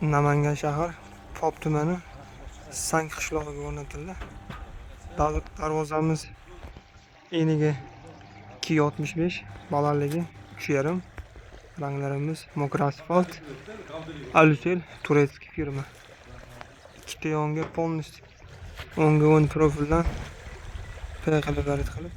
Namangan shahar Pop tumani Sank qishlog'iga o'rnatildi. Darvozamiz eniga 2.65, balandligi 3.5. Ranglarimiz mokra asfalt, Alusel turetskiy firma. Ikkita yonga полностью o'ngga o'ng profildan garit qilib